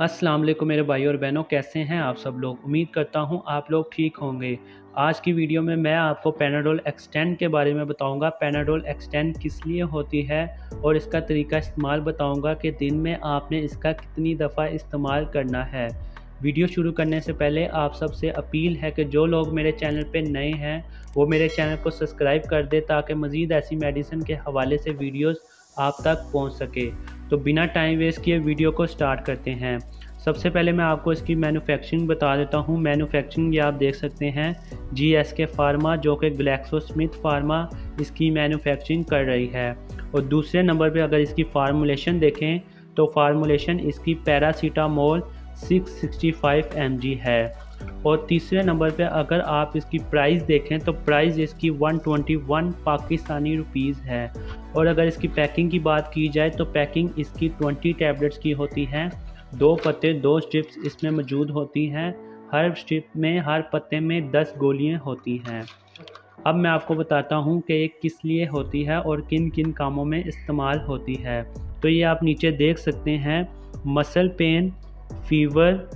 अस्सलाम वालेकुम मेरे भाई और बहनों, कैसे हैं आप सब लोग। उम्मीद करता हूं आप लोग ठीक होंगे। आज की वीडियो में मैं आपको पैनाडोल एक्सटेंड के बारे में बताऊंगा। पैनाडोल एक्सटेंड किस लिए होती है और इसका तरीका इस्तेमाल बताऊंगा कि दिन में आपने इसका कितनी दफ़ा इस्तेमाल करना है। वीडियो शुरू करने से पहले आप सबसे अपील है कि जो लोग मेरे चैनल पे नए हैं वो मेरे चैनल को सब्सक्राइब कर दे ताकि मज़ीद ऐसी मेडिसिन के हवाले से वीडियोस आप तक पहुंच सके। तो बिना टाइम वेस्ट किए वीडियो को स्टार्ट करते हैं। सबसे पहले मैं आपको इसकी मैन्युफैक्चरिंग बता देता हूँ। मैन्युफैक्चरिंग ये आप देख सकते हैं GSK फार्मा, जो कि ग्लैक्सोस्मिथ फार्मा इसकी मैन्युफैक्चरिंग कर रही है। और दूसरे नंबर पे अगर इसकी फार्मूलेशन देखें तो फार्मूलेशन इसकी पैरासीटामोल 665 mg है। और तीसरे नंबर पे अगर आप इसकी प्राइस देखें तो प्राइस इसकी 121 पाकिस्तानी रुपीज़ है। और अगर इसकी पैकिंग की बात की जाए तो पैकिंग इसकी 20 टैबलेट्स की होती है। 2 पत्ते 2 स्ट्रिप्स इसमें मौजूद होती हैं। हर स्ट्रिप में हर पत्ते में 10 गोलियां होती हैं। अब मैं आपको बताता हूं कि ये किस लिए होती है और किन किन कामों में इस्तेमाल होती है। तो ये आप नीचे देख सकते हैं, muscle pain, fever,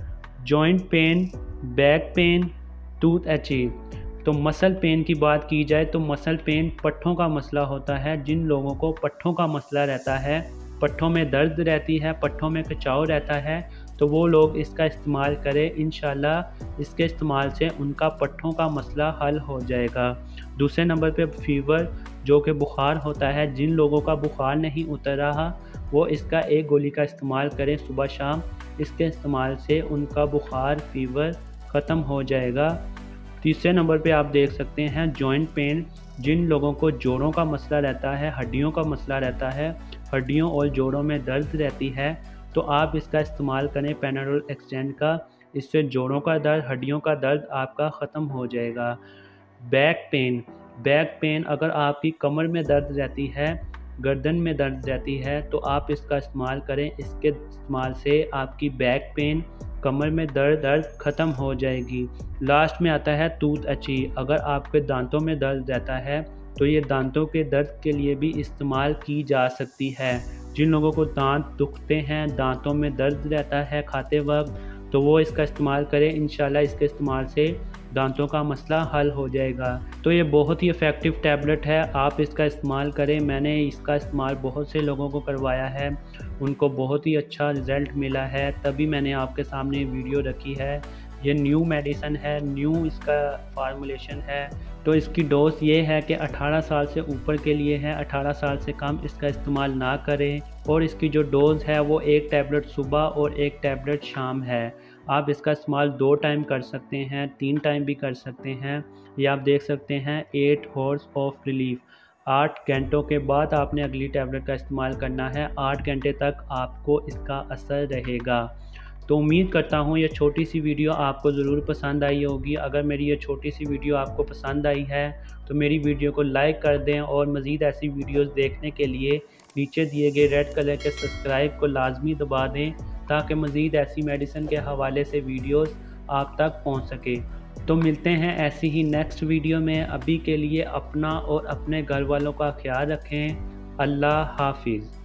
joint pain, back pain, tooth etching. तो मसल पेन की बात की जाए तो मसल पेन पट्ठों का मसला होता है। जिन लोगों को पट्ठों का मसला रहता है, पट्ठों में दर्द रहती है, पट्ठों में खिंचाव रहता है, तो वो लोग इसका इस्तेमाल करें। इंशाल्लाह इसके इस्तेमाल से उनका पट्ठों का मसला हल हो जाएगा। दूसरे नंबर पे फीवर, जो कि बुखार होता है। जिन लोगों का बुखार नहीं उतर रहा वो इसका एक गोली का इस्तेमाल करें सुबह शाम। इसके इस्तेमाल से उनका बुखार फीवर ख़त्म हो जाएगा। तीसरे नंबर पे आप देख सकते हैं जॉइंट पेन। जिन लोगों को जोड़ों का मसला रहता है, हड्डियों का मसला रहता है, हड्डियों और जोड़ों में दर्द रहती है, तो आप इसका इस्तेमाल करें पैनाडोल एक्सटेंड का। इससे जोड़ों का दर्द, हड्डियों का दर्द आपका ख़त्म हो जाएगा। बैक पेन अगर आपकी कमर में दर्द रहती है, गर्दन में दर्द रहती है, तो आप इसका इस्तेमाल करें। इसके इस्तेमाल से आपकी बैक पेन, कमर में दर्द ख़त्म हो जाएगी। लास्ट में आता है टूथ एचिंग। अगर आपके दांतों में दर्द रहता है तो ये दांतों के दर्द के लिए भी इस्तेमाल की जा सकती है। जिन लोगों को दांत दुखते हैं, दांतों में दर्द रहता है खाते वक्त, तो वो इसका इस्तेमाल करें। इंशाल्लाह इसके इस्तेमाल से दांतों का मसला हल हो जाएगा। तो ये बहुत ही इफ़ेक्टिव टैबलेट है, आप इसका इस्तेमाल करें। मैंने इसका इस्तेमाल बहुत से लोगों को करवाया है, उनको बहुत ही अच्छा रिज़ल्ट मिला है, तभी मैंने आपके सामने वीडियो रखी है। ये न्यू मेडिसिन है, न्यू इसका फार्मूलेशन है। तो इसकी डोज ये है कि 18 साल से ऊपर के लिए है, 18 साल से कम इसका इस्तेमाल ना करें। और इसकी जो डोज़ है वो 1 टैबलेट सुबह और 1 टैबलेट शाम है। आप इसका इस्तेमाल 2 टाइम कर सकते हैं, 3 टाइम भी कर सकते हैं। ये आप देख सकते हैं 8 हॉर्स ऑफ रिलीफ। 8 घंटों के बाद आपने अगली टैबलेट का इस्तेमाल करना है। 8 घंटे तक आपको इसका असर रहेगा। तो उम्मीद करता हूँ ये छोटी सी वीडियो आपको ज़रूर पसंद आई होगी। अगर मेरी ये छोटी सी वीडियो आपको पसंद आई है तो मेरी वीडियो को लाइक कर दें और मज़ीद ऐसी वीडियोस देखने के लिए नीचे दिए गए रेड कलर के सब्सक्राइब को लाजमी दबा दें ताकि मज़ीद ऐसी मेडिसिन के हवाले से वीडियोस आप तक पहुँच सके। तो मिलते हैं ऐसी ही नेक्स्ट वीडियो में। अभी के लिए अपना और अपने घर वालों का ख्याल रखें। अल्लाह हाफिज़।